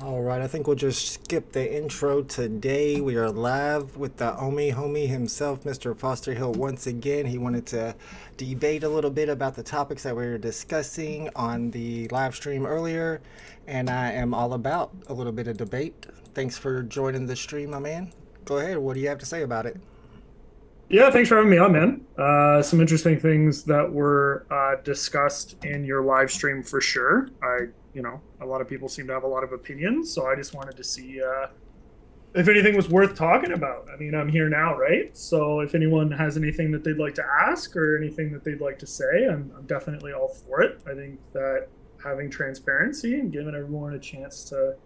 All right, I think we'll just skip the intro today. We are live with the Omi homie himself, Mr. Foster Hill, once again. He wanted to debate a little bit about the topics that we were discussing on the live stream earlier, and I am all about a little bit of debate. Thanks for joining the stream, my man. Go ahead. What do you have to say about it? Yeah, thanks for having me on, man. Some interesting things that were discussed in your live stream for sure. A lot of people seem to have a lot of opinions, so I just wanted to see if anything was worth talking about. I mean, I'm here now, right? So if anyone has anything that they'd like to ask or anything that they'd like to say, I'm definitely all for it. I think that having transparency and giving everyone a chance to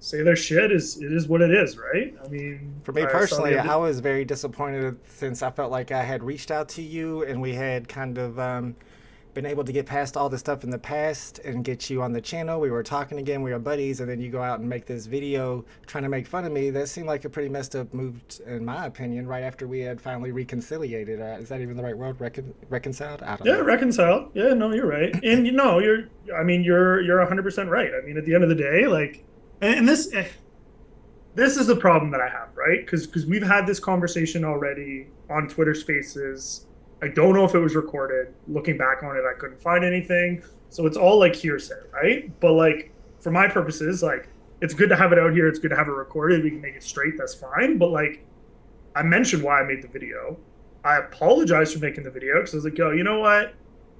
say their shit is what it is, right? I mean, For me I saw personally, the other. I was very disappointed since I felt like I had reached out to you and we had kind of been able to get past all the stuff in the past and get you on the channel. We were talking again, we were buddies, and then you go out and make this video trying to make fun of me. That seemed like a pretty messed up move, in my opinion, right after we had finally reconciliated. Is that even the right word? Reconciled? I don't Yeah, know. reconcile. Yeah, no, you're right. And I mean, you're 100% right. I mean, at the end of the day, like, and this is the problem that I have, right? Because we've had this conversation already on Twitter Spaces. I don't know if it was recorded. Looking back on it, I couldn't find anything. So it's all like hearsay, right? But like for my purposes, like it's good to have it out here. It's good to have it recorded. We can make it straight. That's fine. But like I mentioned why I made the video. I apologize for making the video because I was like, yo, you know what?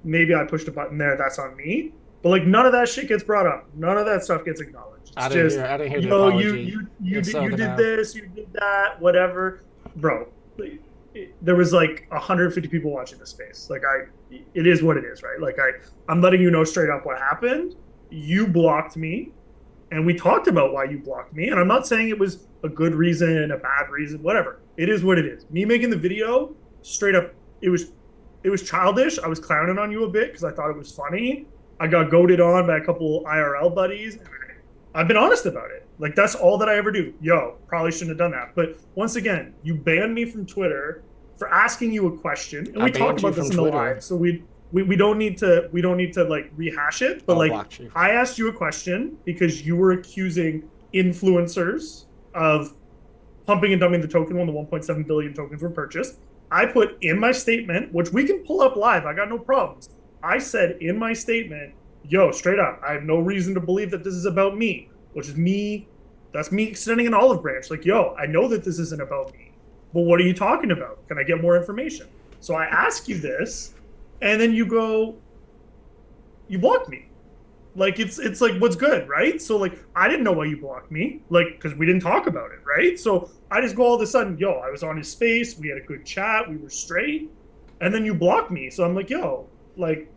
Maybe I pushed a button there. That's on me. But like none of that shit gets brought up. None of that stuff gets acknowledged. It's just, I didn't hear the yo, apology. If so, you then did this, you did that, whatever, bro. There was like 150 people watching this space. It is what it is, right? I'm letting you know straight up what happened. You blocked me, and we talked about why you blocked me. And I'm not saying it was a good reason, a bad reason, whatever. It is what it is. Me making the video, straight up, it was childish. I was clowning on you a bit because I thought it was funny. I got goaded on by a couple IRL buddies. And I've been honest about it. Like that's all that I ever do. Yo, probably shouldn't have done that. But once again, you banned me from Twitter for asking you a question, and I we talked banned you about from this in the Twitter. live. So we don't need to like rehash it. But I'll like block you. I asked you a question because you were accusing influencers of pumping and dumping the token when the 1.7 billion tokens were purchased. I put in my statement, which we can pull up live. I got no problems. I said in my statement, yo, straight up, I have no reason to believe that this is about me, which is me. That's me extending an olive branch. Like, yo, I know that this isn't about me, but what are you talking about? Can I get more information? So I ask you this, and then you block me. Like it's like what's good, right? So like I didn't know why you blocked me, like because we didn't talk about it, right? So I just go all of a sudden, yo, I was on his space, we had a good chat, we were straight, and then you blocked me. So I'm like, yo, like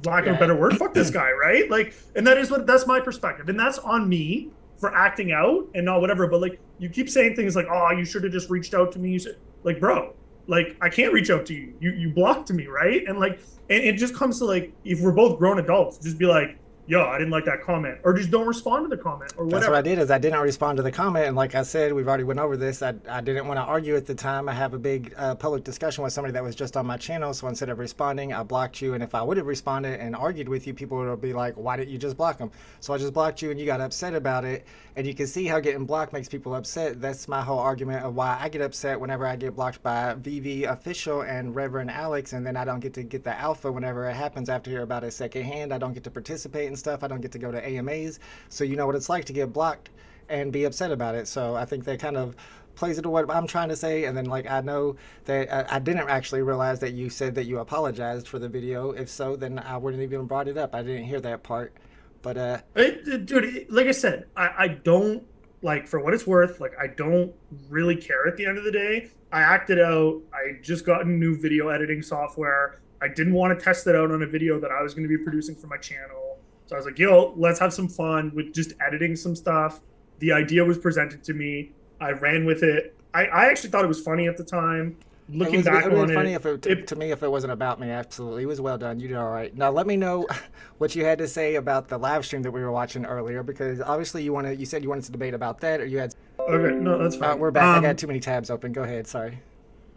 lack of a Yeah. better word, fuck this guy, right? Like, and that's my perspective, and that's on me for acting out and not whatever. But like, you keep saying things like, "Oh, you should have just reached out to me." Like, bro, like I can't reach out to you. You blocked me, right? And like, and it just comes to like, if we're both grown adults, just be like, "Yo, I didn't like that comment," or just don't respond to the comment or That's what I whatever. did. Is I didn't respond to the comment, and like I said, we've already went over this. I didn't want to argue at the time. I have a big public discussion with somebody that was just on my channel. So instead of responding, I blocked you. And if I would have responded and argued with you, people would be like, "Why didn't you just block them?" So I just blocked you, and you got upset about it. And you can see how getting blocked makes people upset. That's my whole argument of why I get upset whenever I get blocked by VeVe official and Reverend Alex, and then I don't get to get the alpha whenever it happens after you're about a second hand. I don't get to participate in stuff. I don't get to go to AMAs. So you know what it's like to get blocked and be upset about it. So I think that kind of plays into what I'm trying to say. And then like I know that I didn't actually realize that you said that you apologized for the video. If so, then I wouldn't even brought it up. I didn't hear that part. But Dude, like I said, I don't like for what it's worth. Like I don't really care at the end of the day. I acted out. I just got a new video editing software. I didn't want to test it out on a video that I was going to be producing for my channel. So I was like, yo, let's have some fun with just editing some stuff. The idea was presented to me. I ran with it. I actually thought it was funny at the time. Looking it back would have on been funny it, if it it to me if it wasn't about me. Absolutely, it was well done. You did all right. Now let me know what you had to say about the live stream that we were watching earlier, because obviously you said you wanted to debate about that, or you had. okay, no, that's fine. We're back. I got too many tabs open. Go ahead. Sorry.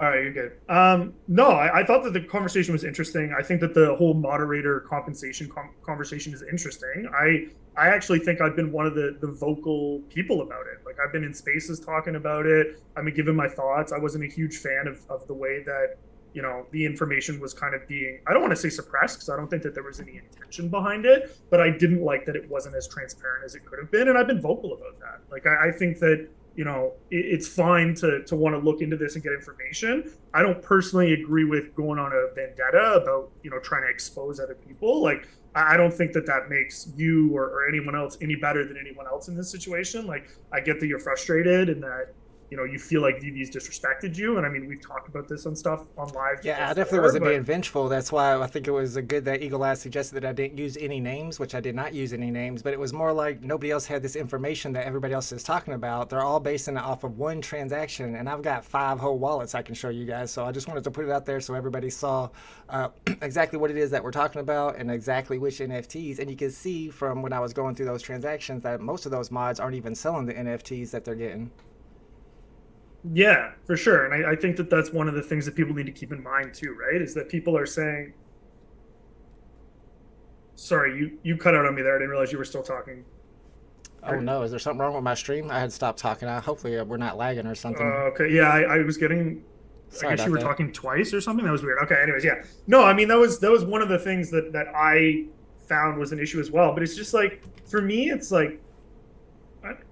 All right, you're good. No, I thought that the conversation was interesting. I think that the whole moderator compensation conversation is interesting. I actually think I've been one of the vocal people about it. Like I've been in spaces talking about it. I've been giving my thoughts. I wasn't a huge fan of the way that the information was kind of being, I don't want to say suppressed because I don't think that there was any intention behind it, but I didn't like that it wasn't as transparent as it could have been, and I've been vocal about that. Like I think that it's fine to want to look into this and get information. I don't personally agree with going on a vendetta about trying to expose other people. Like I don't think that that makes you or anyone else any better than anyone else in this situation. Like I get that you're frustrated and that you feel like VeVe's disrespected you. And I mean, we've talked about this on stuff on live. Yeah, I before, definitely wasn't being vengeful. That's why I think it was good that Eagle Eye suggested that I didn't use any names, which I did not use any names, but it was more like nobody else had this information that everybody else is talking about. They're all basing it off of one transaction, and I've got 5 whole wallets I can show you guys. So I just wanted to put it out there so everybody saw exactly what it is that we're talking about and exactly which NFTs. And you can see from when I was going through those transactions that most of those mods aren't even selling the NFTs that they're getting. Yeah, for sure. And I think that that's one of the things that people need to keep in mind too, right? Is that people are saying, sorry, you cut out on me there. I didn't realize you were still talking. Oh no, is there something wrong with my stream? I had stopped talking. Hopefully we're not lagging or something. Okay, yeah, I was getting. Sorry I guess you were that. talking twice or something. That was weird. Okay, anyways, yeah. No, I mean that was one of the things that I found was an issue as well. But it's just like for me, it's like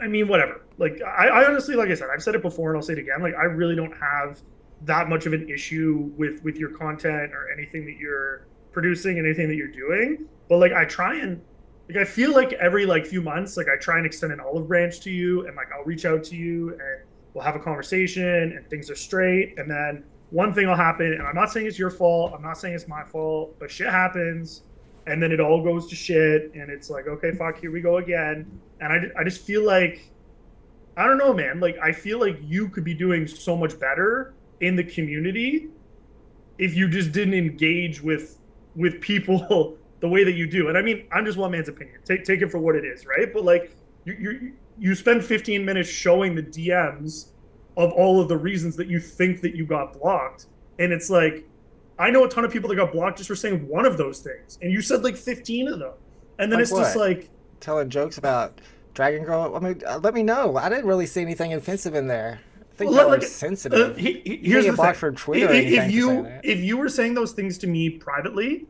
I mean, whatever. Like, I honestly, like I said, I've said it before and I'll say it again. Like, I really don't have that much of an issue with your content or anything that you're producing and anything that you're doing. But like, I try and like, I feel like every like few months, like I try and extend an olive branch to you, and like I'll reach out to you and we'll have a conversation and things are straight. And then one thing will happen, and I'm not saying it's your fault. I'm not saying it's my fault, but shit happens. And then it all goes to shit, and it's like, okay, fuck, here we go again. And I just feel like, I don't know, man. Like, I feel like you could be doing so much better in the community if you just didn't engage with people the way that you do. And I mean, I'm just one man's opinion. Take it for what it is, right? But like, you spend 15 minutes showing the DMs of all of the reasons that you think that you got blocked, and it's like, I know a ton of people that got blocked just for saying one of those things, and you said like 15 of them, and then Like it's what? just like Telling jokes about Dragon Girl. I mean, let me know. I didn't really see anything offensive in there. I think well, that like, was sensitive. You here's can't the get blocked thing. from Twitter or anything for saying that. If you were saying those things to me privately,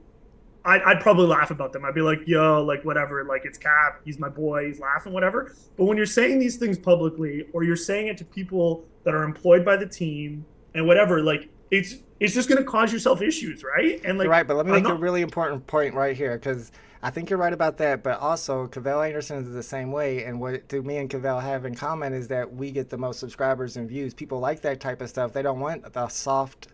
I'd probably laugh about them. I'd be like, yo, like whatever, like it's Cap, he's my boy, he's laughing, whatever. But when you're saying these things publicly, or you're saying it to people that are employed by the team and whatever, like it's just going to cause yourself issues, right? And like, You're right, but let me I'm make a not, really important point right here because I think you're right about that. But also, Cavell Anderson is the same way. And what do me and Cavell have in common is that we get the most subscribers and views. People like that type of stuff. They don't want the soft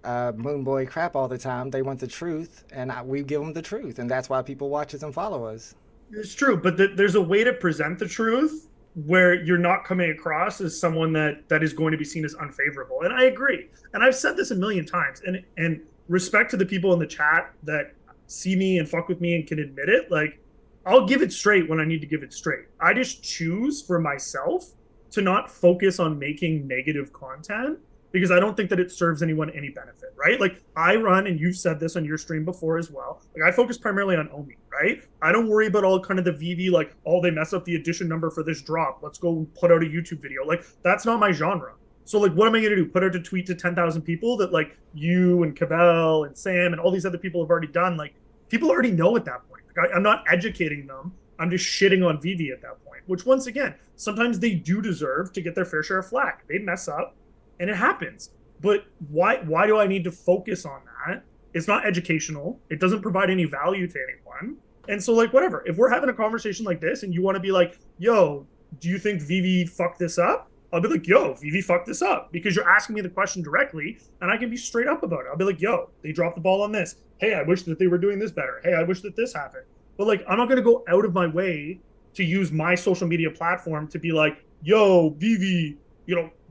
moon boy crap all the time. They want the truth, and we give them the truth. And that's why people watch us and follow us. it's true, but there's a way to present the truth where you're not coming across as someone that is going to be seen as unfavorable. And I agree. And I've said this a million times. And respect to the people in the chat that see me and fuck with me and can admit it. Like, I'll give it straight when I need to give it straight. I just choose for myself to not focus on making negative content because I don't think that it serves anyone any benefit, right? Like, I run, and you've said this on your stream before as well, like I focus primarily on Omi, right? I don't worry about all kind of the VeVe, like, oh, they mess up the edition number for this drop, let's go put out a YouTube video. Like, that's not my genre. So like, what am I going to do? Put out a tweet to 10,000 people that like you and Cavell and Sam and all these other people have already done? Like, people already know at that point. Like, I'm not educating them. I'm just shitting on VeVe at that point, which once again, sometimes they do deserve to get their fair share of flack. They mess up and it happens. But why do I need to focus on that? It's not educational. It doesn't provide any value to anyone. And so like, whatever, if we're having a conversation like this and you want to be like, yo, do you think VeVe fucked this up? I'll be like, yo, VeVe fucked this up, because you're asking me the question directly and I can be straight up about it. I'll be like, yo, they dropped the ball on this. Hey, I wish that they were doing this better. Hey, I wish that this happened. But like, I'm not going to go out of my way to use my social media platform to be like, yo, VeVe,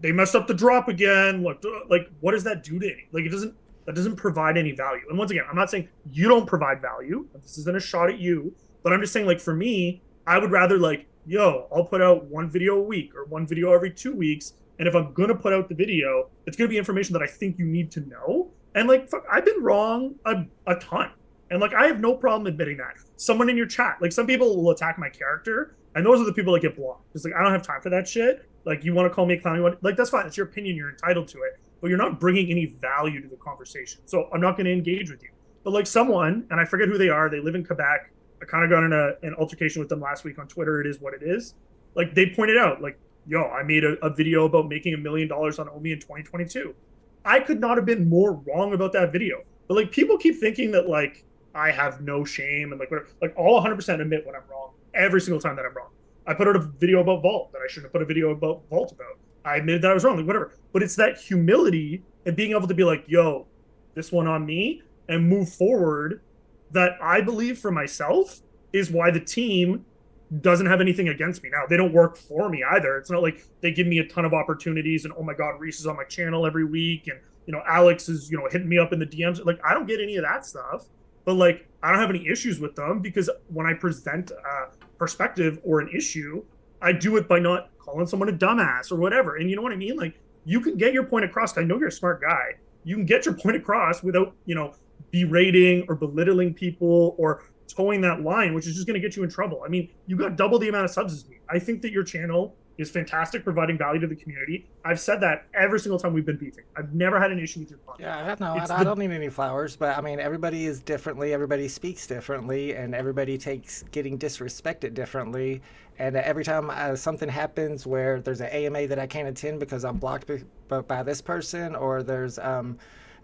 they messed up the drop again. Like, what does that do to any? Like, that doesn't provide any value. And once again, I'm not saying you don't provide value. This isn't a shot at you, but I'm just saying, like, for me, I would rather like, yo, I'll put out one video a week or one video every 2 weeks, And if I'm going to put out the video, it's going to be information that I think you need to know. And like, fuck, I've been wrong a ton. And like, I have no problem admitting that. Someone in your chat, like some people will attack my character, and those are the people that get blocked. It's like, I don't have time for that shit. Like, you want to call me a clown, like, that's fine. It's your opinion. You're entitled to it. But you're not bringing any value to the conversation. So I'm not going to engage with you. But like someone, and I forget who they are, they live in Quebec. I kind of got in an altercation with them last week on Twitter. It is what it is. Like, they pointed out, like, yo, I made a video about making $1 million on Omi in 2022. I could not have been more wrong about that video. But like, people keep thinking that like I have no shame and like whatever. Like, I'll 100% admit when I'm wrong every single time that I'm wrong. I put out a video about Vault that I shouldn't have put a video about Vault about. I admitted that I was wrong, like whatever. But it's that humility and being able to be like, yo, this one on me, and move forward, that I believe for myself is why the team doesn't have anything against me. Now, they don't work for me either. It's not like they give me a ton of opportunities and, oh my God, Reese is on my channel every week. And, you know, Alex is, you know, hitting me up in the DMs. Like, I don't get any of that stuff, but like, I don't have any issues with them, because when I present a perspective or an issue, I do it by not calling someone a dumbass or whatever. And you know what I mean? Like, you can get your point across. I know you're a smart guy. You can get your point across without, you know, berating or belittling people or towing that line, which is just going to get you in trouble. I mean, you got double the amount of subs as me. I think that your channel is fantastic, providing value to the community. I've said that every single time we've been beefing. I've never had an issue with your content. Yeah, no, I don't need any flowers, but I mean, everybody is differently, everybody speaks differently, and everybody takes getting disrespected differently. And every time something happens where there's an AMA that I can't attend because I'm blocked by this person, or there's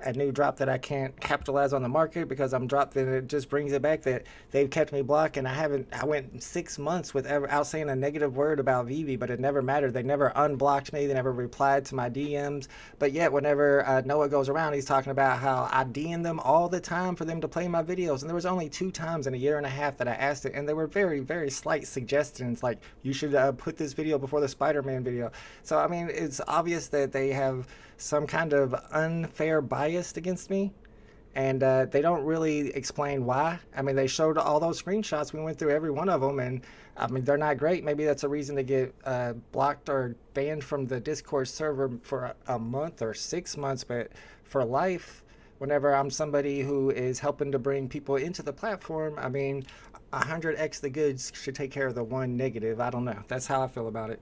a new drop that I can't capitalize on the market because I'm dropped, then it just brings it back that they've kept me blocked, and I went 6 months without saying a negative word about VeVe, but it never mattered. They never unblocked me, they never replied to my DMs, but yet whenever Noah goes around, he's talking about how I DM them all the time for them to play my videos, and there was only 2 times in a year and a half that I asked it, and they were very, very slight suggestions, like, you should put this video before the Spider-Man video. So I mean, it's obvious that they have some kind of unfair bias against me, and they don't really explain why. I mean, they showed all those screenshots, we went through every one of them, and I mean, they're not great. Maybe that's a reason to get blocked or banned from the Discord server for a month or 6 months, but for life, whenever I'm somebody who is helping to bring people into the platform, I mean, 100x the goods should take care of the 1 negative. I don't know, that's how I feel about it.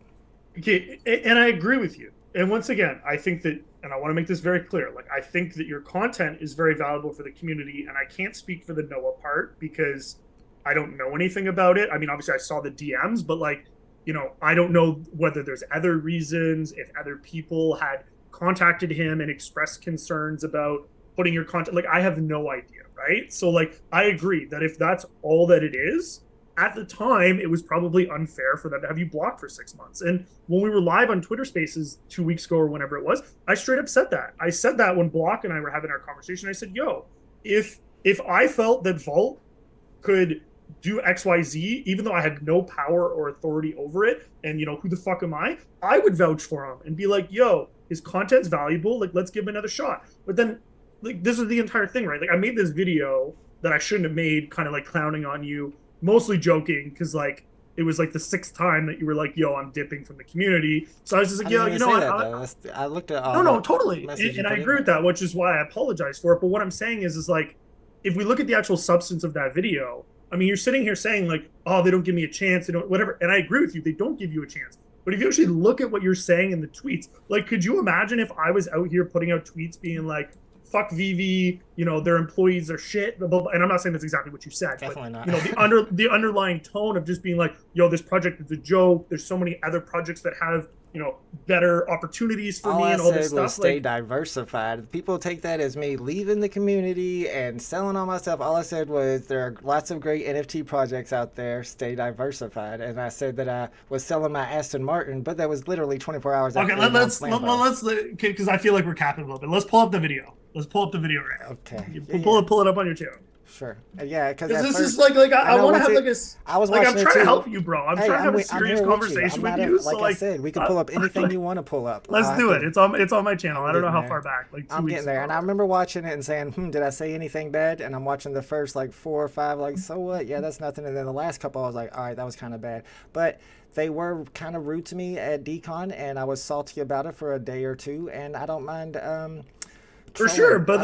Okay, and I agree with you. And once again, I think that, and I want to make this very clear, like, I think that your content is very valuable for the community, and I can't speak for the Noah part because I don't know anything about it. I mean, obviously I saw the DMs, but like, you know, I don't know whether there's other reasons, if other people had contacted him and expressed concerns about putting your content. Like, I have no idea, right? So like, I agree that if that's all that it is, at the time, it was probably unfair for them to have you blocked for 6 months. And when we were live on Twitter Spaces 2 weeks ago or whenever it was, I straight up said that. I said that when Block and I were having our conversation. I said, yo, if I felt that Vault could do XYZ, even though I had no power or authority over it, and, you know, who the fuck am I would vouch for him and be like, yo, his content's valuable, like, let's give him another shot. But then, like, this is the entire thing, right? Like, I made this video that I shouldn't have made, kind of like clowning on you, mostly joking, because like it was like the 6th time that you were like, yo, I'm dipping from the community. So I was just like, yo, you know what, I looked at all no, totally, and I agree with that, which is why I apologize for it. But what I'm saying is like, if we look at the actual substance of that video, I mean, you're sitting here saying like, oh, they don't give me a chance, they don't, whatever, and I agree with you, they don't give you a chance. But if you actually look at what you're saying in the tweets, like, could you imagine if I was out here putting out tweets being like, fuck VeVe, you know, their employees are shit, blah, blah, blah. And I'm not saying that's exactly what you said. Definitely but, not. You know, the underlying tone of just being like, yo, this project is a joke. There's so many other projects that have, you know, better opportunities for me and all this stuff. All I said was stay diversified. People take that as me leaving the community and selling all my stuff. All I said was there are lots of great NFT projects out there. Stay diversified. And I said that I was selling my Aston Martin, but that was literally 24 hours after. Okay, let's because I feel like we're capping a little bit. Let's pull up the video. Let's pull up the video right now. Okay. Pull it up on your channel. Sure. Yeah, because This is like I want to have like a. I was like I'm watching it trying to too. help you, bro. I'm trying to have a serious conversation with you. Like So I said, we can pull up anything you want to pull up. Let's do it. It's on my channel. I don't know how far back. Like 2 I'm weeks getting there, ago. and I remember watching it and saying, did I say anything bad? And I'm watching the first like 4 or 5, like, so what? Yeah, that's nothing. And then the last couple, I was like, all right, that was kind of bad. But they were kind of rude to me at Decon, and I was salty about it for a day or two. And I don't mind. For sure, but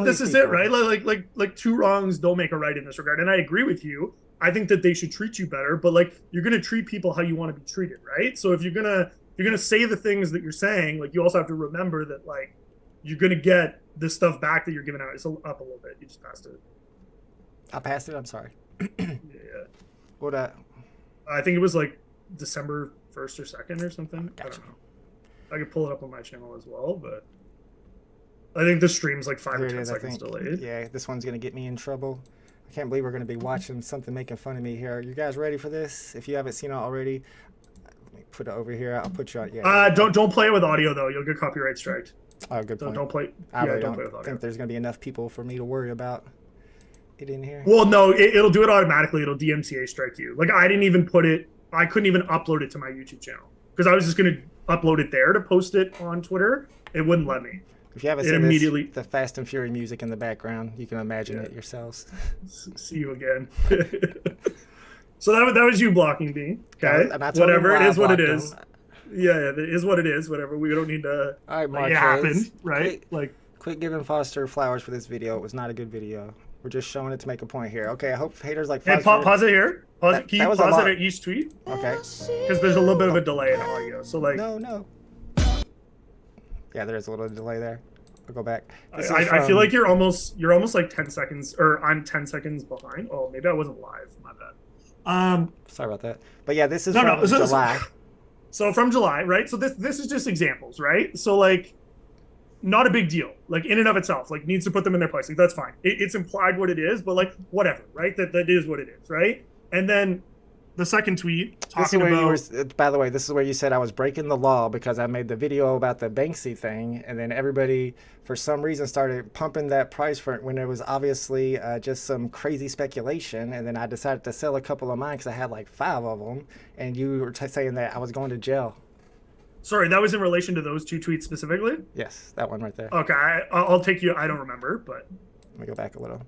this is it, people. right? Like two wrongs don't make a right in this regard, and I agree with you. I think that they should treat you better, but like you're gonna treat people how you want to be treated, right? So if you're gonna say the things that you're saying, like you also have to remember that like you're gonna get this stuff back that you're giving out. It's up a little bit. You just passed it. I passed it. I'm sorry. Yeah. What? I think it was like December 1st or 2nd or something. Gotcha. I don't know. I could pull it up on my channel as well, but I think the stream's like 5 or 10 seconds delayed. Yeah, this one's gonna get me in trouble. I can't believe we're gonna be watching something making fun of me here. Are you guys ready for this? If you haven't seen it already, let me put it over here. I'll put you on. Yeah. Don't play it with audio though. You'll get copyright striked. Oh, good point. Don't play. I really don't play with don't audio. think there's gonna be enough people for me to worry about it in here. Well, no, it'll do it automatically. It'll DMCA strike you. Like I didn't even put it. I couldn't even upload it to my YouTube channel because I was just gonna upload it there to post it on Twitter. It wouldn't let me. If you haven't seen the Fast and Fury music in the background, you can imagine it yourselves. See you again. So that was you blocking me. Okay, whatever. It is what it is. Yeah, it is what it is. Whatever. We don't need to. All right, Mark. It happened, right? Quit giving Foster flowers for this video. It was not a good video. We're just showing it to make a point here. Okay, I hope haters like Foster. Hey, pause it here. Can you pause it at each tweet? Okay. Because there's a little bit of a delay in audio. So like. No. Yeah, there is a little delay there. I'll go back. I feel like you're almost like 10 seconds, or I'm 10 seconds behind. Oh, maybe I wasn't live. My bad. Sorry about that. But yeah, this is from July. So from July, right? So this is just examples, right? So like, not a big deal. Like in and of itself, like needs to put them in their place. Like that's fine. It's implied what it is, but like whatever, right? That is what it is, right? And then the second tweet talking about. By the way, this is where you said I was breaking the law because I made the video about the Banksy thing, and then everybody, for some reason, started pumping that price for it when it was obviously just some crazy speculation. And then I decided to sell a couple of mine because I had like 5 of them, and you were saying that I was going to jail. Sorry, that was in relation to those 2 tweets specifically? Yes, that one right there. Okay, I'll take you. I don't remember, but let me go back a little.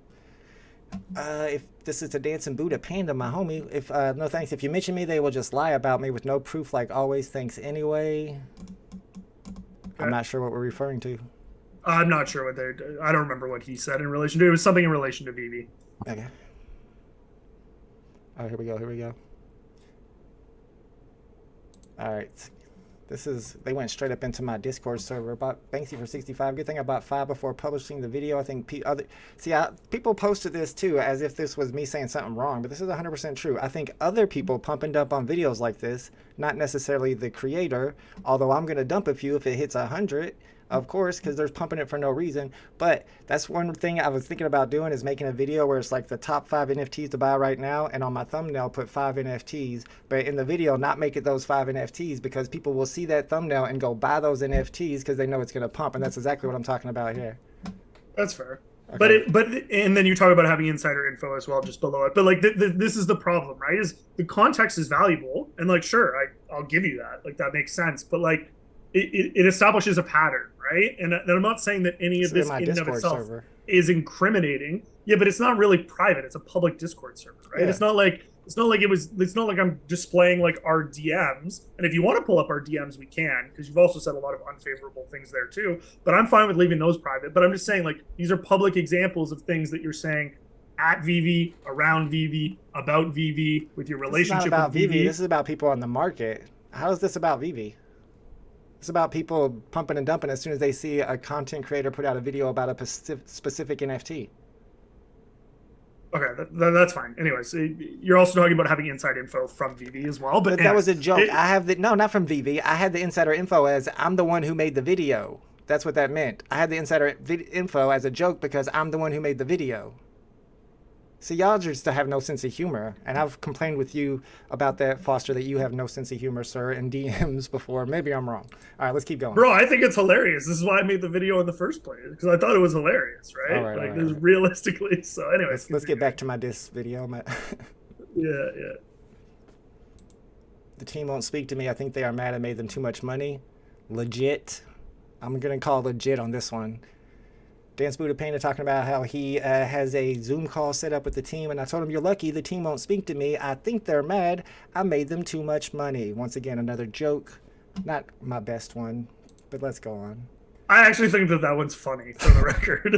If this is the dancing Buddha panda, my homie, if no thanks. If you mention me, they will just lie about me with no proof, like always. Thanks anyway. Okay. I'm not sure what we're referring to. I'm not sure what they're. I don't remember what he said in relation to. It was something in relation to VeVe. Okay. Oh, here we go. All right. They went straight up into my Discord server. Bought Banksy for 65. Good thing I bought 5 before publishing the video. I think people posted this too as if this was me saying something wrong, but this is 100% true. I think other people pumping dump on videos like this, not necessarily the creator, although I'm going to dump a few if it hits 100. Of course, because they're pumping it for no reason. But that's one thing I was thinking about doing is making a video where it's like the top 5 NFTs to buy right now, and on my thumbnail put 5 NFTs, but in the video not make it those 5 NFTs because people will see that thumbnail and go buy those NFTs because they know it's going to pump, and that's exactly what I'm talking about here. That's fair. Okay. But and then you talk about having insider info as well just below it. But like this is the problem, right? Is the context is valuable, and like sure, I'll give you that. Like that makes sense, but like it establishes a pattern, right? And I'm not saying that any of this in and of itself is incriminating. Yeah, but it's not really private. It's a public Discord server, right? Yeah. It's not like I'm displaying like our DMs. And if you want to pull up our DMs, we can, because you've also said a lot of unfavorable things there too. But I'm fine with leaving those private. But I'm just saying like these are public examples of things that you're saying at VeVe, around VeVe, about VeVe, with your relationship with VeVe. This is about people on the market. How is this about VeVe? It's about people pumping and dumping as soon as they see a content creator put out a video about a specific NFT. Okay, that's fine. Anyways, you're also talking about having inside info from VeVe as well. But that was a joke. No, not from VeVe. I had the insider info as I'm the one who made the video. That's what that meant. I had the insider info as a joke because I'm the one who made the video. So y'all just have no sense of humor, and I've complained with you about that, Foster, that you have no sense of humor, sir, in DMs before. Maybe I'm wrong. All right, let's keep going. Bro, I think it's hilarious. This is why I made the video in the first place, because I thought it was hilarious, right? All right, like, all right. realistically. So, anyways, let's get back to my diss video. Yeah. The team won't speak to me. I think they are mad I made them too much money. Legit. I'm gonna call legit on this one. Dance Buddha Painter talking about how he has a Zoom call set up with the team, and I told him, you're lucky the team won't speak to me. I think they're mad I made them too much money. Once again, another joke. Not my best one, but let's go on. I actually think that one's funny, for the record.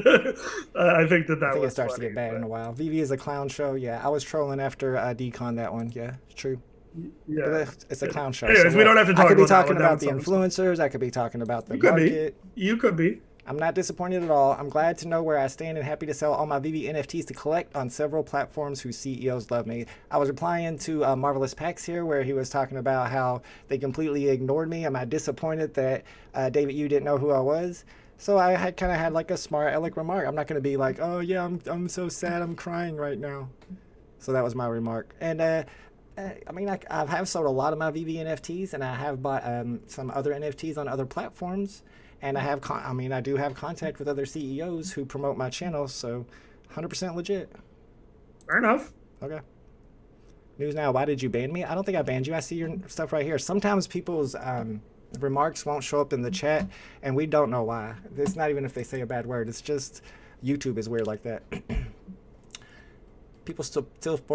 I think it starts funny, to get bad in a while. VeVe is a clown show. Yeah, I was trolling after Decon that one. Yeah, it's true. Yeah, but it's a clown show. Anyways, we don't have to talk about that. I could be talking about the influencers. I could be talking about the market. You could be. I'm not disappointed at all. I'm glad to know where I stand and happy to sell all my VeVe NFTs to collect on several platforms whose CEOs love me. I was replying to Marvelous Pax here, where he was talking about how they completely ignored me. Am I disappointed that David, you didn't know who I was? So I had kind of had like a smart aleck remark. I'm not going to be like, oh yeah, I'm so sad, I'm crying right now. So that was my remark. And I mean, I have sold a lot of my VeVe NFTs, and I have bought some other NFTs on other platforms. And I do have contact with other CEOs who promote my channel, so 100% legit. Fair enough. Okay. News now. Why did you ban me? I don't think I banned you. I see your stuff right here. Sometimes people's remarks won't show up in the chat, and we don't know why. It's not even if they say a bad word. It's just YouTube is weird like that. People still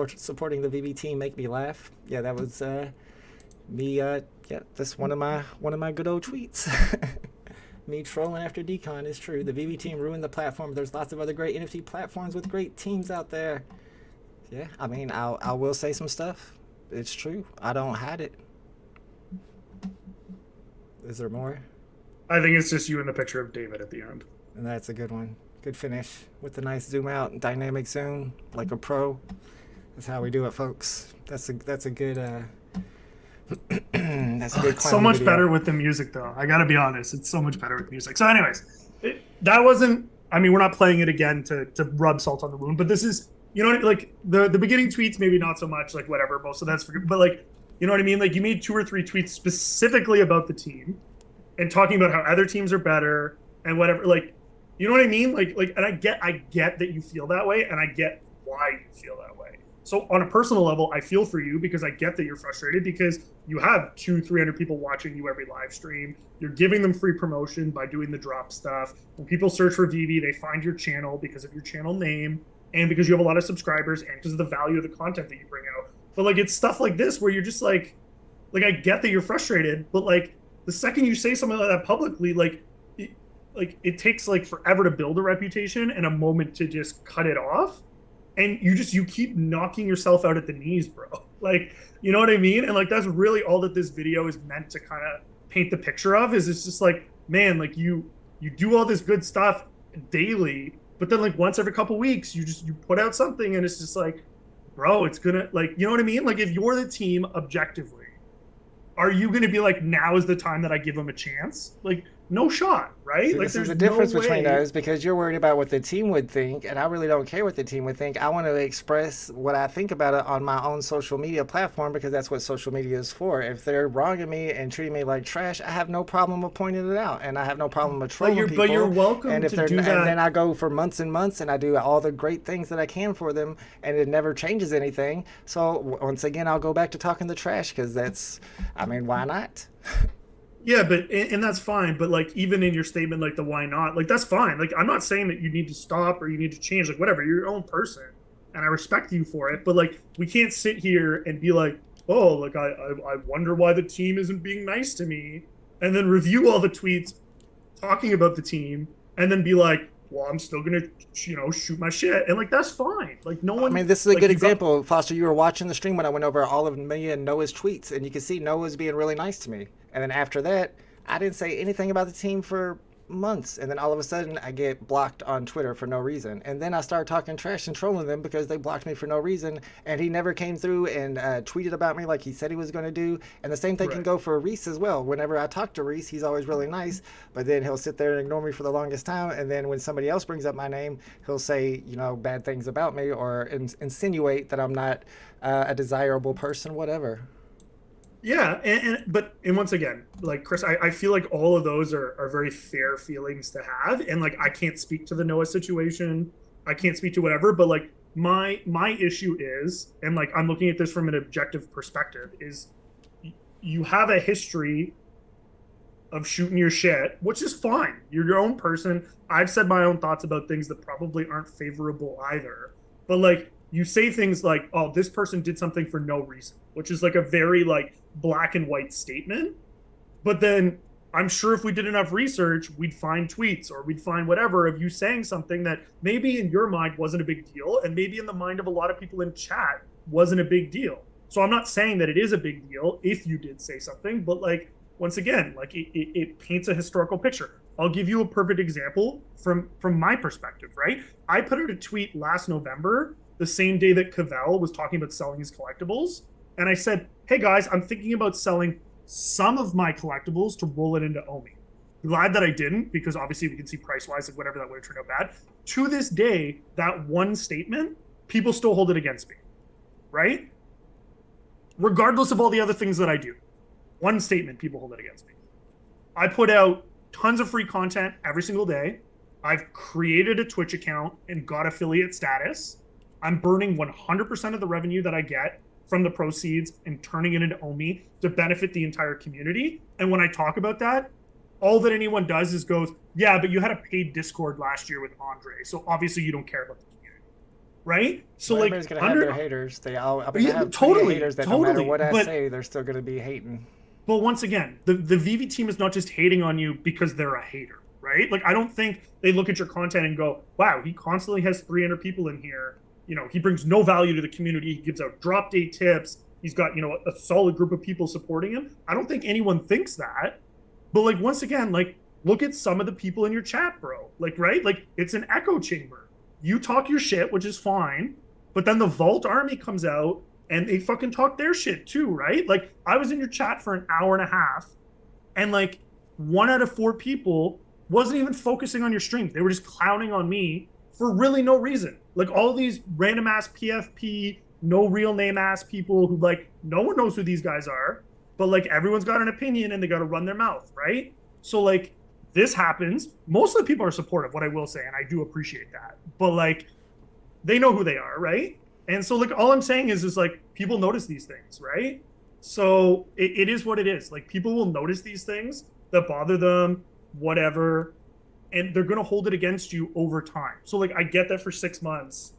supporting the VeVe team make me laugh. Yeah, that was me. Yeah, that's one of my good old tweets. Me trolling after Decon is true. The VeVe team ruined the platform. There's lots of other great NFT platforms with great teams out there. Yeah, I mean, I will say some stuff. It's true. I don't hide it. Is there more? I think it's just you in the picture of David at the end. And that's a good one. Good finish with the nice zoom out, dynamic zoom, like a pro. That's how we do it, folks. That's a good. That's a good. It's so much better with the music, though. I gotta be honest. It's so much better with music. So, anyways, that wasn't. I mean, we're not playing it again to rub salt on the wound, but this is, you know, like the beginning tweets, maybe not so much. Like whatever, most of that's but like, you know what I mean? Like you made 2 or 3 tweets specifically about the team, and talking about how other teams are better and whatever. Like, you know what I mean? Like, and I get that you feel that way, and I get why you feel that way. So on a personal level, I feel for you because I get that you're frustrated because you have 200-300 people watching you every live stream. You're giving them free promotion by doing the drop stuff. When people search for VeVe, they find your channel because of your channel name and because you have a lot of subscribers and because of the value of the content that you bring out. But like, it's stuff like this where you're just like I get that you're frustrated, but like the second you say something like that publicly, like it takes like forever to build a reputation and a moment to just cut it off. And you keep knocking yourself out at the knees, bro. Like, you know what I mean? And like, that's really all that this video is meant to kind of paint the picture of, is it's just like, man, like you do all this good stuff daily, but then like once every couple weeks, you put out something and it's just like, bro, it's gonna, like, you know what I mean? Like if you're the team objectively, are you going to be like, now is the time that I give them a chance? Like, no shot, right? So like, this is the difference between us, because you're worried about what the team would think, and I really don't care what the team would think. I want to express what I think about it on my own social media platform, because that's what social media is for. If they're wronging me and treating me like trash, I have no problem with pointing it out, and I have no problem with trolling people. But you're welcome and if to do that. And then I go for months and months, and I do all the great things that I can for them, and it never changes anything. So once again, I'll go back to talking the trash, because that's, I mean, why not? Yeah, but and that's fine. But like, even in your statement, like the why not, like that's fine. Like, I'm not saying that you need to stop or you need to change, like whatever. You're your own person, and I respect you for it. But like, we can't sit here and be like, oh, like I wonder why the team isn't being nice to me, and then review all the tweets talking about the team, and then be like, well, I'm still gonna, shoot my shit, and like that's fine. Like no one. I mean, this is a good example, Foster. You were watching the stream when I went over all of me and Noah's tweets, and you can see Noah's being really nice to me. And then after that, I didn't say anything about the team for months, and then all of a sudden I get blocked on Twitter for no reason, and then I start talking trash and trolling them because they blocked me for no reason, and he never came through and tweeted about me like he said he was going to do. And the same thing can go for Reese as well. Whenever I talk to Reese, he's always really nice, but then he'll sit there and ignore me for the longest time, and then when somebody else brings up my name, he'll say, you know, bad things about me or insinuate that I'm not a desirable person, whatever. Yeah, but once again, like Chris, I feel like all of those are very fair feelings to have, and like I can't speak to the Noah situation, I can't speak to whatever, but like my issue is, and like I'm looking at this from an objective perspective, is you have a history of shooting your shit, which is fine. You're your own person. I've said my own thoughts about things that probably aren't favorable either, but like you say things like, "Oh, this person did something for no reason," which is like a very like black and white statement. But then I'm sure if we did enough research, we'd find tweets or we'd find whatever of you saying something that maybe in your mind wasn't a big deal, and maybe in the mind of a lot of people in chat wasn't a big deal. So I'm not saying that it is a big deal if you did say something, but like once again, like it paints a historical picture. I'll give you a perfect example from my perspective, right? I put out a tweet last November, the same day that Cavell was talking about selling his collectibles. And I said, hey guys, I'm thinking about selling some of my collectibles to roll it into Omi. Glad that I didn't, because obviously we can see price-wise and whatever that would have turned out bad. To this day, that one statement, people still hold it against me, right? Regardless of all the other things that I do. One statement, people hold it against me. I put out tons of free content every single day. I've created a Twitch account and got affiliate status. I'm burning 100% of the revenue that I get from the proceeds and turning it into Omi to benefit the entire community. And when I talk about that, all that anyone does is goes, yeah, but you had a paid Discord last year with Andre, so obviously you don't care about the community, right? So well, like, everybody's gonna have their haters. They all, I mean, yeah, have totally haters that no matter what I say, they're still gonna be hating. But once again, the VeVe team is not just hating on you because they're a hater, right? Like I don't think they look at your content and go, wow, he constantly has 300 people in here. You know, he brings no value to the community. He gives out drop date tips. He's got, you know, a solid group of people supporting him. I don't think anyone thinks that. But like, once again, like, look at some of the people in your chat, bro. Like, right? Like, it's an echo chamber. You talk your shit, which is fine. But then the Vault army comes out and they fucking talk their shit too, right? Like, I was in your chat for an hour and a half. And like, 1 out of 4 people wasn't even focusing on your stream. They were just clowning on me for really no reason. Like all these random ass PFP, no real name ass people who like, no one knows who these guys are, but like everyone's got an opinion and they got to run their mouth, right? So like this happens. Most of the people are supportive, what I will say, and I do appreciate that. But like, they know who they are, right? And so like, all I'm saying is like, people notice these things, right? So it is what it is. Like people will notice these things that bother them, whatever, and they're going to hold it against you over time. So like I get that for 6 months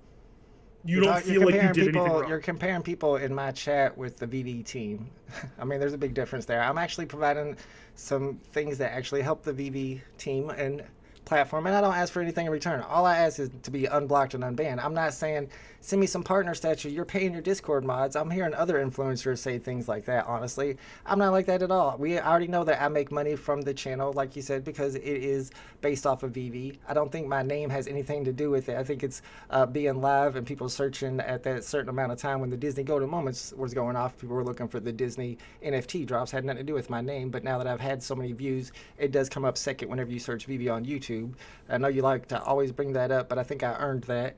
you don't feel like you did anything wrong. You're comparing people in my chat with the VeVe team. I mean, there's a big difference there. I'm actually providing some things that actually help the VeVe team and platform, and I don't ask for anything in return. All I ask is to be unblocked and unbanned. I'm not saying send me some partner statue, you're paying your Discord mods. I'm hearing other influencers say things like that. Honestly, I'm not like that at all. We already know that I make money from the channel, like you said, because it is based off of VeVe. I don't think my name has anything to do with it. I think it's being live and people searching at that certain amount of time when the Disney Golden Moments was going off. People were looking for the Disney NFT drops. Had nothing to do with my name, but now that I've had so many views, it does come up second whenever you search VeVe on YouTube. I know you like to always bring that up, but I think I earned that.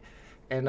And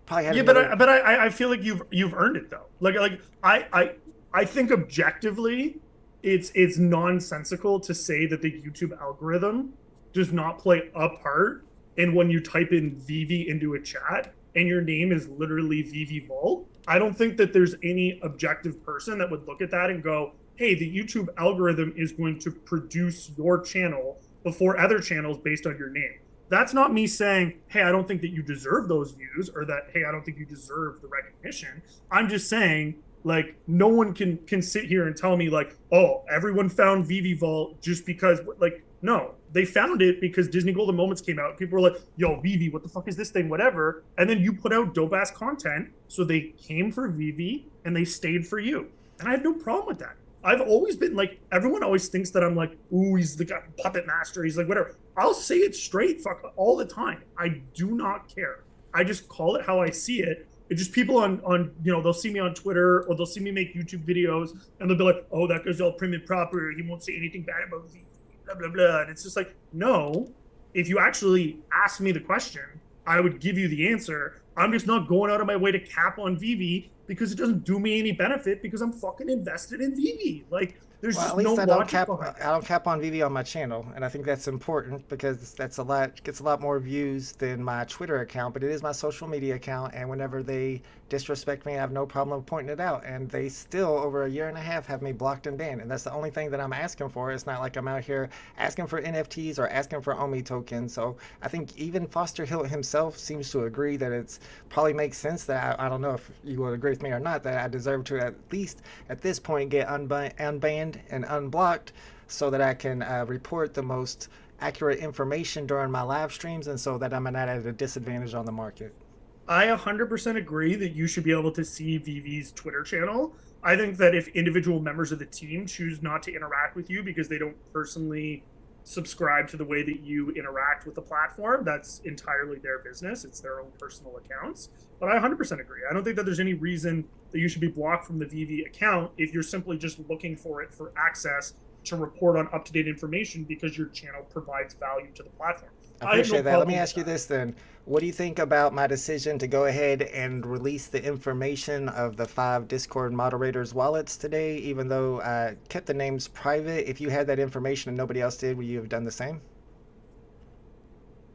probably had but I feel like you've earned it though. Like I think objectively, it's nonsensical to say that the YouTube algorithm does not play a part in when you type in VeVe into a chat and your name is literally VeVe. I don't think that there's any objective person that would look at that and go, hey, the YouTube algorithm is going to produce your channel before other channels based on your name. That's not me saying, hey, I don't think that you deserve those views, or that, hey, I don't think you deserve the recognition. I'm just saying, like, no one can sit here and tell me, like, oh, everyone found VeVe Vault just because, like, no. They found it because Disney Golden Moments came out. People were like, yo, VeVe, what the fuck is this thing? Whatever. And then you put out dope-ass content, so they came for VeVe, and they stayed for you. And I have no problem with that. I've always been like, everyone always thinks that I'm like, ooh, he's the puppet master. He's like, whatever. I'll say it straight, fuck, all the time. I do not care. I just call it how I see it. It's just people on they'll see me on Twitter or they'll see me make YouTube videos and they'll be like, oh, that guy's all prim and proper. He won't say anything bad about VeVe, blah, blah, blah. And it's just like, no, if you actually ask me the question, I would give you the answer. I'm just not going out of my way to cap on VeVe because it doesn't do me any benefit because I'm fucking invested in VeVe. Like, there's Well, just at least no I don't logic cap. behind it. I don't cap on VeVe on my channel, and I think that's important because that's gets a lot more views than my Twitter account. But it is my social media account, and whenever they disrespect me, I have no problem pointing it out. And they still, over a year and a half, have me blocked and banned. And that's the only thing that I'm asking for. It's not like I'm out here asking for NFTs or asking for OMI tokens. So I think even Foster Hilt himself seems to agree that it's probably makes sense that I don't know if you would agree with me or not, that I deserve to at least at this point get unbanned and unblocked so that I can report the most accurate information during my live streams and so that I'm not at a disadvantage on the market. I 100% agree that you should be able to see VeVe's Twitter channel. I think that if individual members of the team choose not to interact with you because they don't personally subscribe to the way that you interact with the platform, that's entirely their business. It's their own personal accounts. But I 100% agree. I don't think that there's any reason that you should be blocked from the VeVe account if you're simply just looking for it for access to report on up-to-date information because your channel provides value to the platform. I appreciate that. Let me ask you this then. What do you think about my decision to go ahead and release the information of the 5 Discord moderators' wallets today, even though I kept the names private? If you had that information and nobody else did, would you have done the same?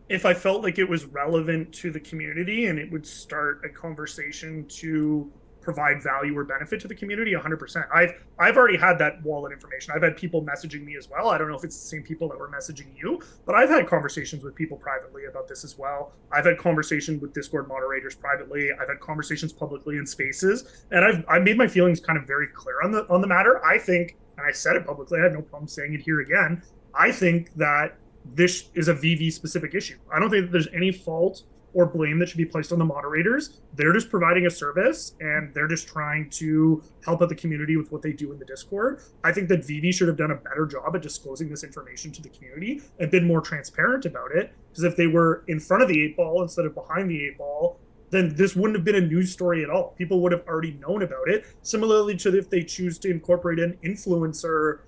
If I felt like it was relevant to the community and it would start a conversation to provide value or benefit to the community, 100%. I've already had that wallet information. I've had people messaging me as well. I don't know if it's the same people that were messaging you, but I've had conversations with people privately about this as well. I've had conversations with Discord moderators privately. I've had conversations publicly in spaces, and I've made my feelings kind of very clear on the matter. I think, and I said it publicly, I have no problem saying it here again, I think that this is a VeVe specific issue. I don't think that there's any fault or blame that should be placed on the moderators. They're just providing a service and they're just trying to help out the community with what they do in the Discord. I think that VeVe should have done a better job at disclosing this information to the community and been more transparent about it. Because if they were in front of the 8-ball instead of behind the 8-ball, then this wouldn't have been a news story at all. People would have already known about it. Similarly to if they choose to incorporate an influencer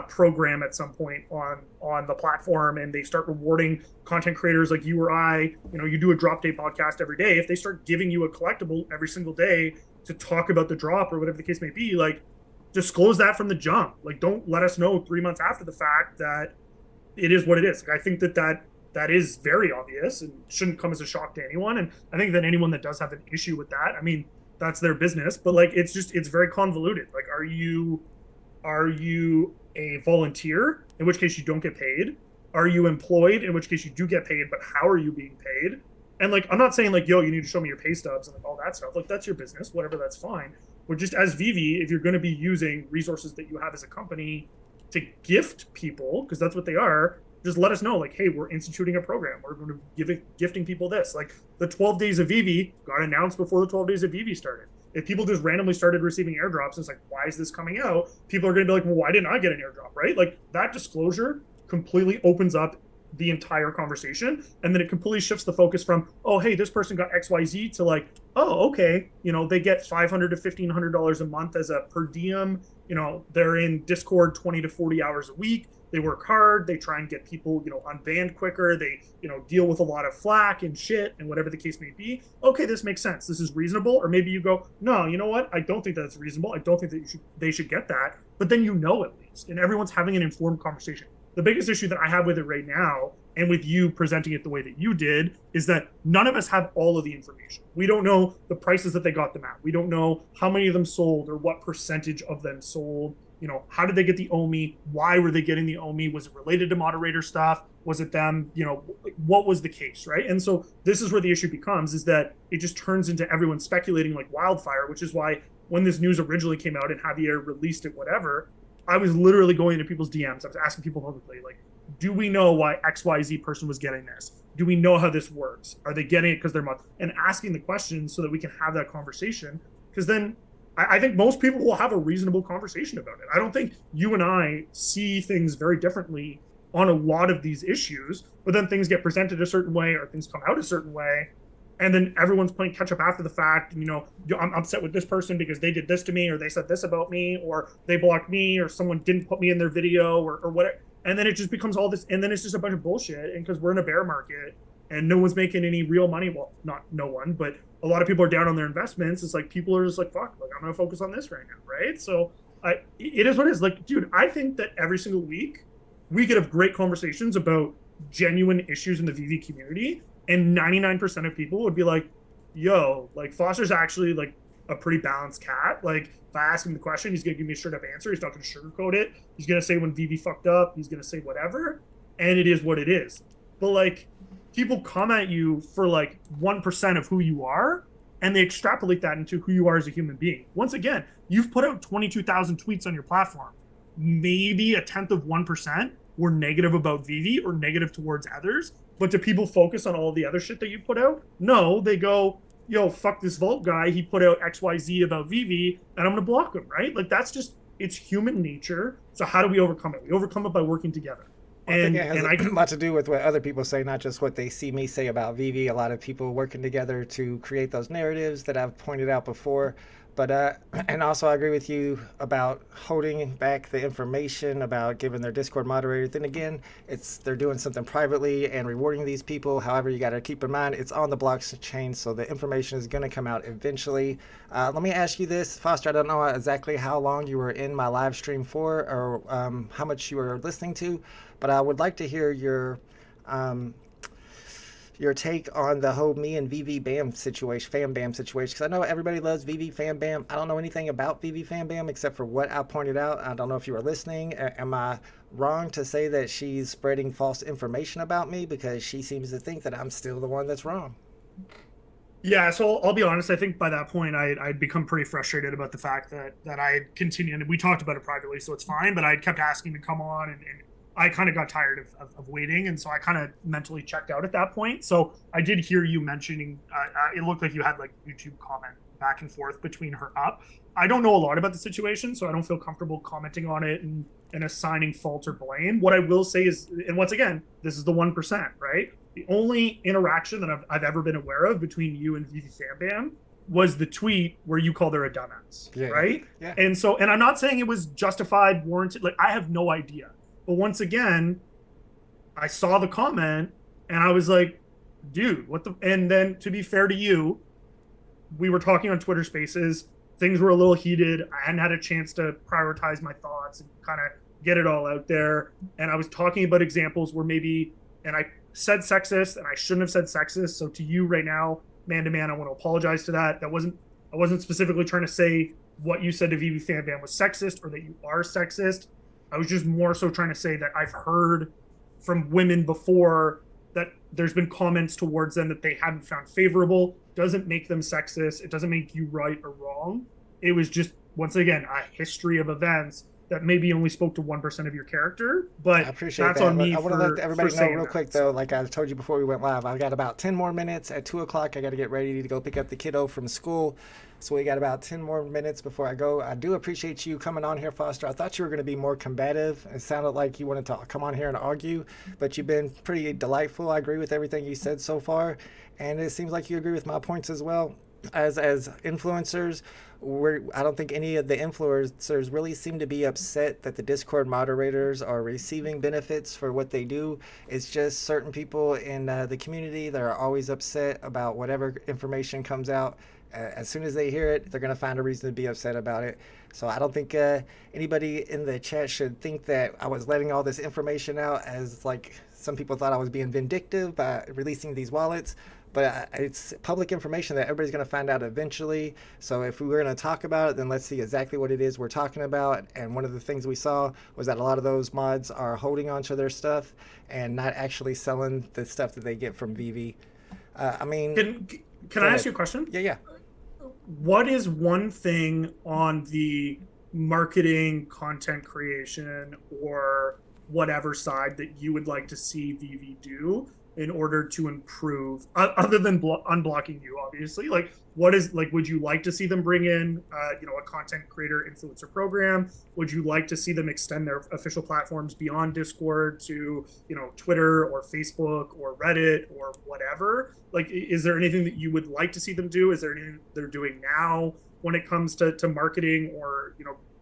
program at some point on the platform and they start rewarding content creators like you or I, you do a drop day podcast every day. If they start giving you a collectible every single day to talk about the drop or whatever the case may be, like, disclose that from the jump. Like, don't let us know 3 months after the fact that it is what it is. Like, I think that is very obvious and shouldn't come as a shock to anyone. And I think that anyone that does have an issue with that, I mean, that's their business, but like, it's very convoluted. Like, are you a volunteer, in which case you don't get paid? Are you employed, in which case you do get paid, but how are you being paid? And like, I'm not saying like, yo, you need to show me your pay stubs and like all that stuff. Like, that's your business, whatever, that's fine. But just as VeVe, if you're going to be using resources that you have as a company to gift people, because that's what they are, just let us know, like, hey, we're instituting a program. We're going to give gifting people this. Like, the 12 days of VeVe got announced before the 12 days of VeVe started. If people just randomly started receiving airdrops, it's like, why is this coming out? People are going to be like, well, why didn't I get an airdrop, right? Like, that disclosure completely opens up the entire conversation. And then it completely shifts the focus from, oh, hey, this person got XYZ to like, oh, okay, they get $500 to $1,500 a month as a per diem. They're in Discord 20 to 40 hours a week. They work hard. They try and get people, unbanned quicker. They, deal with a lot of flack and shit and whatever the case may be. Okay, this makes sense. This is reasonable. Or maybe you go, no, you know what? I don't think that's reasonable. I don't think that they should get that. But then at least, and everyone's having an informed conversation. The biggest issue that I have with it right now, and with you presenting it the way that you did, is that none of us have all of the information. We don't know the prices that they got them at. We don't know how many of them sold or what percentage of them sold. How did they get the OMI? Why were they getting the OMI? Was it related to moderator stuff? Was it them? What was the case, right? And so this is where the issue becomes, is that it just turns into everyone speculating like wildfire, which is why when this news originally came out and Javier released it, whatever, I was literally going into people's DMs. I was asking people publicly, like, do we know why XYZ person was getting this? Do we know how this works? Are they getting it because they're and asking the questions so that we can have that conversation? Because then I think most people will have a reasonable conversation about it. I don't think you and I see things very differently on a lot of these issues, but then things get presented a certain way or things come out a certain way. And then everyone's playing catch up after the fact. And, I'm upset with this person because they did this to me, or they said this about me, or they blocked me, or someone didn't put me in their video, or whatever. And then it just becomes all this, and then it's just a bunch of bullshit. And because we're in a bear market and no one's making any real money, well, not no one, but a lot of people are down on their investments. It's like people are just like, fuck, like I'm gonna focus on this right now, right? So it is what it is. Like, dude, I think that every single week we could have great conversations about genuine issues in the VeVe community, and 99% of people would be like, yo, like Foster's actually like a pretty balanced cat. Like if I ask him the question, he's gonna give me a straight up answer. He's not gonna sugarcoat it. He's gonna say when VeVe fucked up, he's gonna say whatever, and it is what it is. But like people come at you for like 1% of who you are, and they extrapolate that into who you are as a human being. Once again, you've put out 22,000 tweets on your platform. Maybe a tenth of 1% were negative about VeVe or negative towards others. But do people focus on all the other shit that you put out? No, they go, yo, fuck this Vault guy. He put out XYZ about VeVe, and I'm going to block him, right? Like, that's just, it's human nature. So how do we overcome it? We overcome it by working together. I think it has a lot to do with what other people say, not just what they see me say about VeVe. A lot of people working together to create those narratives that I've pointed out before. But and also I agree with you about holding back the information about giving their Discord moderator. Then again, they're doing something privately and rewarding these people. However, you got to keep in mind it's on the blockchain, so the information is going to come out eventually. Let me ask you this, Foster. I don't know exactly how long you were in my live stream for, or how much you were listening to, but I would like to hear your take on the whole me and VeVe Bam situation, Fam Bam situation, because I know everybody loves VeVe Fam Bam. I don't know anything about VeVe Fam Bam except for what I pointed out. I don't know if you were listening. Am I wrong to say that she's spreading false information about me because she seems to think that I'm still the one that's wrong? Yeah, so I'll be honest. I think by that point, I'd become pretty frustrated about the fact that I had continued, and we talked about it privately, so it's fine, but I kept asking to come on, and I kind of got tired of waiting, and so I kind of mentally checked out at that point. So I did hear you mentioning, it looked like you had like YouTube comment back and forth between her up. I don't know a lot about the situation, so I don't feel comfortable commenting on it and assigning fault or blame. What I will say is, and once again, this is the 1%, right? The only interaction that I've ever been aware of between you and VeVe Fam Bam was the tweet where you called her a dumbass, right? Yeah. And so, and I'm not saying it was justified, warranted. Like, I have no idea. But once again, I saw the comment and I was like, dude, what the? And then to be fair to you, we were talking on Twitter Spaces. Things were a little heated. I hadn't had a chance to prioritize my thoughts and kind of get it all out there. And I was talking about examples where maybe, and I said sexist and I shouldn't have said sexist. So to you right now, man to man, I want to apologize to that. I wasn't specifically trying to say what you said to VeVe Fam Bam was sexist or that you are sexist. I was just more so trying to say that I've heard from women before that there's been comments towards them that they hadn't found favorable. Doesn't make them sexist. It doesn't make you right or wrong. It was just, once again, a history of events that maybe only spoke to 1% of your character, but I appreciate that's that. on me. I want to let everybody know real quick, though, so. like I told you before we went live, I've got about 10 more minutes. At 2 o'clock, I got to get ready to go pick up the kiddo from school. So we got about 10 more minutes before I go. I do appreciate you coming on here, Foster. I thought you were going to be more combative. It sounded like you wanted to come on here and argue, but you've been pretty delightful. I agree with everything you said so far, and it seems like you agree with my points as well. As influencers, I don't think any of the influencers really seem to be upset that the Discord moderators are receiving benefits for what they do. It's just certain people in the community that are always upset about whatever information comes out. As soon as they hear it, they're going to find a reason to be upset about it. So I don't think anybody in the chat should think that I was letting all this information out as like some people thought I was being vindictive by releasing these wallets. But it's public information that everybody's going to find out eventually. So if we were going to talk about it, then let's see exactly what it is we're talking about. And one of the things we saw was that a lot of those mods are holding onto their stuff and not actually selling the stuff that they get from VeVe. I mean... Can I ask you a question? Yeah. What is one thing on the marketing, content creation, or whatever side that you would like to see VeVe do in order to improve, other than unblocking you, obviously? Like, what is, like, would you like to see them bring in, a content creator influencer program? Would you like to see them extend their official platforms beyond Discord to, Twitter or Facebook or Reddit or whatever? Like, is there anything that you would like to see them do? Is there anything they're doing now when it comes to marketing or,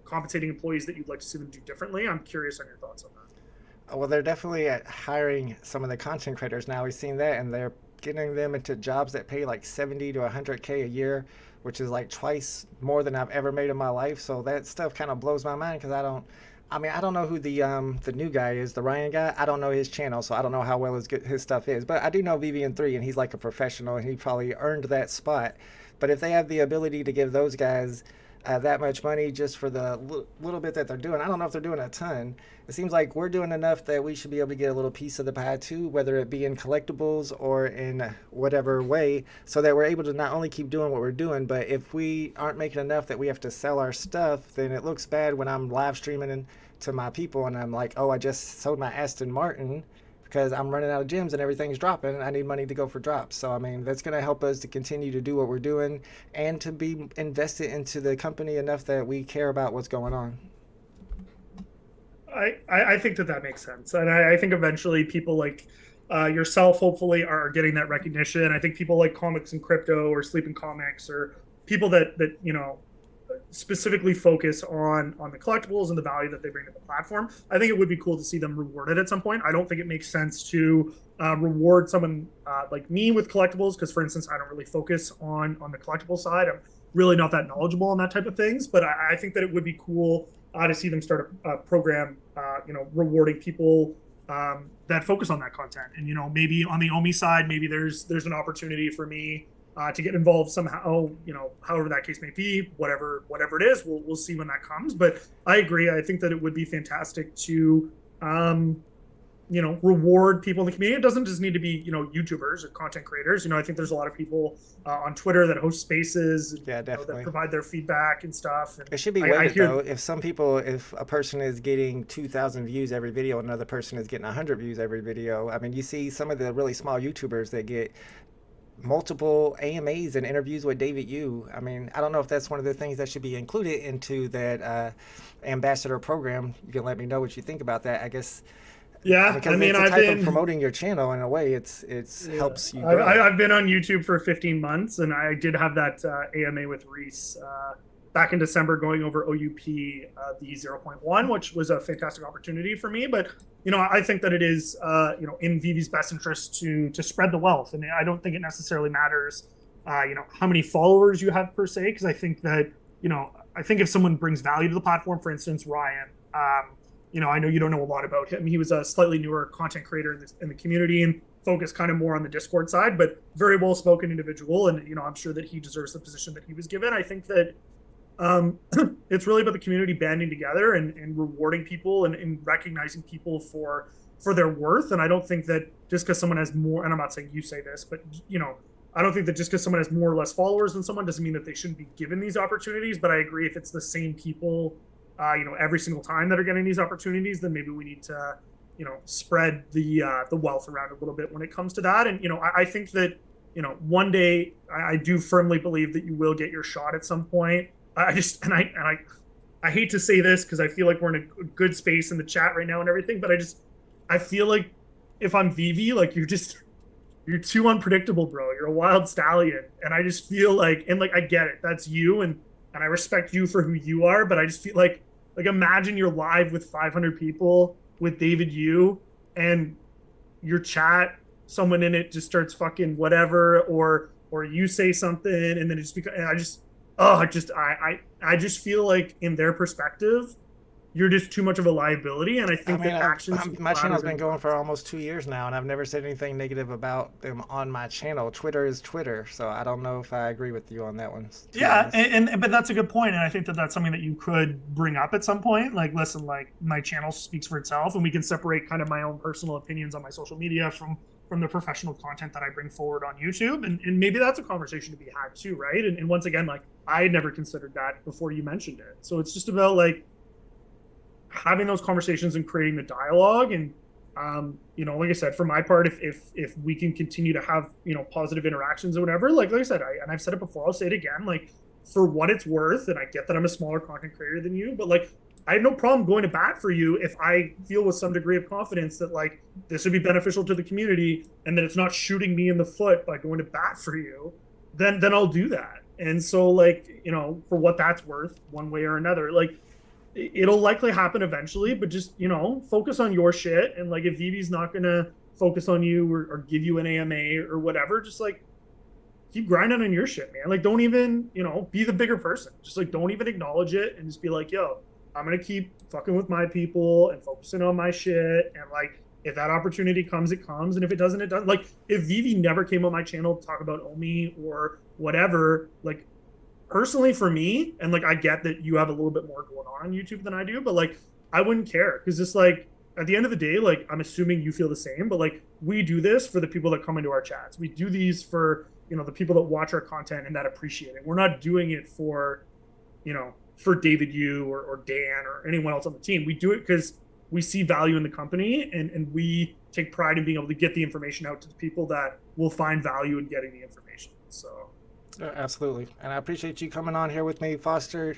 compensating employees that you'd like to see them do differently? I'm curious on your thoughts on that. Well, they're definitely hiring some of the content creators now. We've seen that, and they're getting them into jobs that pay like 70 to 100K a year, which is like twice more than I've ever made in my life. So that stuff kind of blows my mind because I don't know who the new guy is, the Ryan guy. I don't know his channel, so I don't know how well his stuff is. But I do know VeVe3, and he's like a professional, and he probably earned that spot. But if they have the ability to give those guys that much money just for the little bit that they're doing, I don't know if they're doing a ton. It seems like we're doing enough that we should be able to get a little piece of the pie too, whether it be in collectibles or in whatever way, so that we're able to not only keep doing what we're doing, but if we aren't making enough that we have to sell our stuff, then it looks bad when I'm live streaming to my people and I'm like, oh, I just sold my Aston Martin because I'm running out of gems and everything's dropping and I need money to go for drops. So, I mean, that's going to help us to continue to do what we're doing and to be invested into the company enough that we care about what's going on. I think that makes sense. And I think eventually people like yourself, hopefully, are getting that recognition. I think people like Comics and Crypto or Sleeping Comics or people that specifically focus on the collectibles and the value that they bring to the platform. I think it would be cool to see them rewarded at some point. I don't think it makes sense to reward someone like me with collectibles because, for instance, I don't really focus on the collectible side. I'm really not that knowledgeable on that type of things. But I think that it would be cool to see them start a program, rewarding people that focus on that content. And maybe on the Omi side, maybe there's an opportunity for me to get involved somehow, however that case may be, whatever it is, we'll see when that comes. But I agree. I think that it would be fantastic to, reward people in the community. It doesn't just need to be, YouTubers or content creators. I think there's a lot of people on Twitter that host spaces, yeah, definitely, that provide their feedback and stuff. And it should be weighted though. If a person is getting 2,000 views every video, another person is getting 100 views every video. I mean, you see some of the really small YouTubers that get multiple AMAs and interviews with David Yu. I mean, I don't know if that's one of the things that should be included into that ambassador program. You can let me know what you think about that. I guess. Yeah, because it's a type of promoting your channel in a way. It's helps you grow. I've been on YouTube for 15 months, and I did have that AMA with Reese back in December going over OUP the 0.1, which was a fantastic opportunity for me. But I think that it is in VeVe's best interest to spread the wealth, and I don't think it necessarily matters how many followers you have per se, because I think that I think if someone brings value to the platform, for instance, Ryan. I know you don't know a lot about him. He was a slightly newer content creator in the community and focused kind of more on the Discord side, but very well-spoken individual. And, I'm sure that he deserves the position that he was given. I think that it's really about the community banding together and rewarding people and recognizing people for their worth. And I don't think that just because someone has more, and I'm not saying you say this, but, I don't think that just because someone has more or less followers than someone doesn't mean that they shouldn't be given these opportunities. But I agree, if it's the same people every single time that are getting these opportunities, then maybe we need to, spread the wealth around a little bit when it comes to that. And, I think that, one day I do firmly believe that you will get your shot at some point. I hate to say this because I feel like we're in a good space in the chat right now and everything, but I feel like if I'm VeVe, like you're too unpredictable, bro. You're a wild stallion. And I just feel like, and like, I get it. That's you. And I respect you for who you are, but I just feel like imagine you're live with 500 people with David Yu and your chat, someone in it just starts fucking whatever, or you say something and then it just becomes, and I just feel like in their perspective, you're just too much of a liability. And I think my channel's been going for almost 2 years now, and I've never said anything negative about them on my channel. Twitter is Twitter, so I don't know if I agree with you on that one. Yeah, but that's a good point, and I think that that's something that you could bring up at some point. Like, listen, like my channel speaks for itself, and we can separate kind of my own personal opinions on my social media from the professional content that I bring forward on YouTube, and maybe that's a conversation to be had too, right? And once again, like I had never considered that before you mentioned it, so it's just about like having those conversations and creating the dialogue. And You know, like I said, for my part, if we can continue to have, you know, positive interactions or whatever, like I said, and I've said it before, I'll say it again, like for what it's worth, and I get that I'm a smaller content creator than you, but like I have no problem going to bat for you if I feel with some degree of confidence that like this would be beneficial to the community and that it's not shooting me in the foot by going to bat for you, then I'll do that. And so like, you know, for what that's worth, one way or another, like it'll likely happen eventually, but just, you know, focus on your shit. And like if VeVe's not gonna focus on you or give you an AMA or whatever, just like keep grinding on your shit, man. Like don't even, you know, be the bigger person. Just like don't even acknowledge it and just be like, yo, I'm gonna keep fucking with my people and focusing on my shit. And like if that opportunity comes, it comes. And if it doesn't, it doesn't. Like if VeVe never came on my channel to talk about Omi or whatever, like personally for me, and like I get that you have a little bit more going on YouTube than I do, but like I wouldn't care because it's like at the end of the day, like I'm assuming you feel the same, but like we do this for the people that come into our chats. We do these for, you know, the people that watch our content and that appreciate it. We're not doing it for, you know, for David Yu or Dan or anyone else on the team. We do it because we see value in the company and we take pride in being able to get the information out to the people that will find value in getting the information. So absolutely. And I appreciate you coming on here with me, Foster.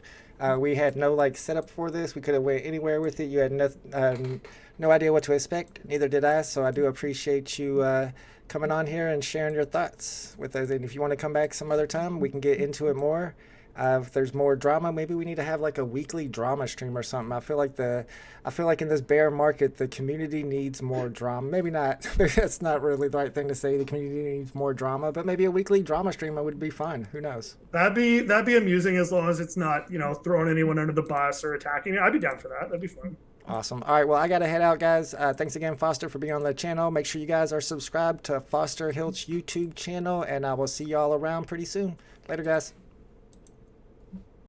We had no like setup for this. We could have went anywhere with it. You had no idea what to expect. Neither did I. So I do appreciate you coming on here and sharing your thoughts with us. And if you want to come back some other time, we can get into it more. If there's more drama, maybe we need to have like a weekly drama stream or something. I feel like in this bear market, the community needs more drama. Maybe not. That's not really the right thing to say. The community needs more drama, but maybe a weekly drama stream would be fun. Who knows? That'd be amusing as long as it's not, you know, throwing anyone under the bus or attacking. I'd be down for that. That'd be fun. Awesome. All right. Well, I got to head out, guys. Thanks again, Foster, for being on the channel. Make sure you guys are subscribed to Foster Hilt's YouTube channel, and I will see y'all around pretty soon. Later, guys.